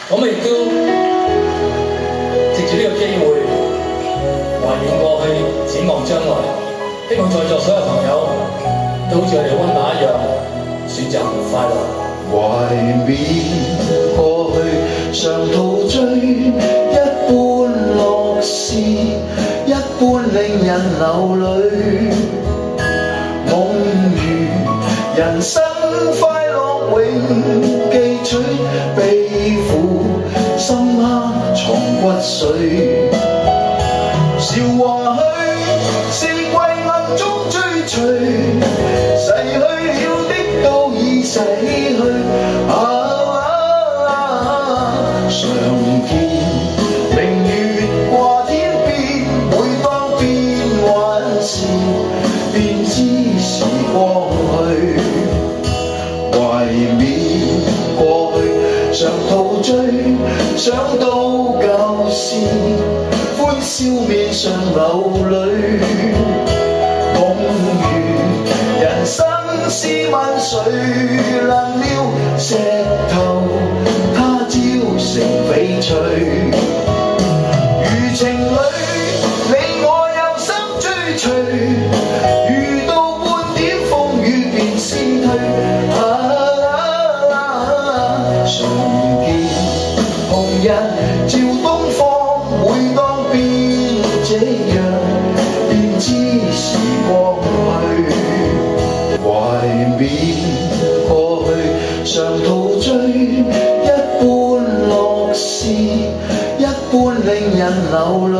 我們亦都藉住呢個機會懷念過去，展望將來。希望在座所有朋友都好似我哋溫拿一樣，選擇快樂。懷緬過去，常陶醉，一般樂事，一般令人流淚。夢如人生快樂永記取，悲苦深刻藏骨髓。韶華去，四季暗中追隨，逝去了的都已逝去。常見明月掛天邊，每當變幻時，便知時光去。懷緬過去，常陶醉，想到舊事，歡笑面上流淚。夢如人生是問誰能料，石頭他朝成翡翠。如情侶你我有心追隨，遇到半點風雨便先退。常見紅日照東方，每當變這樣，便知時光去。懷緬過去，常陶醉，一般樂事，一般令人流淚。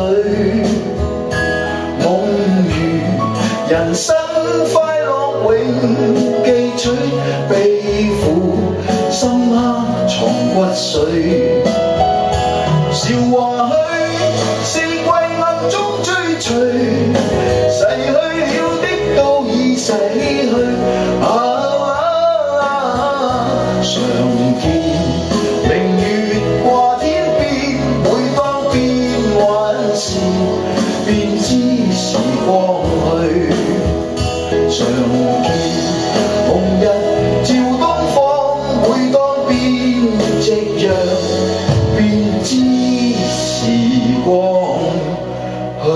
夢如人生快樂永記取，悲苦深刻藏骨髓。韶華去，四季暗中追隨，逝去了的都已逝去。常見明月掛天邊，每當變幻時，便知時光去。常見紅日照東方，每當變夕陽，便知時光去。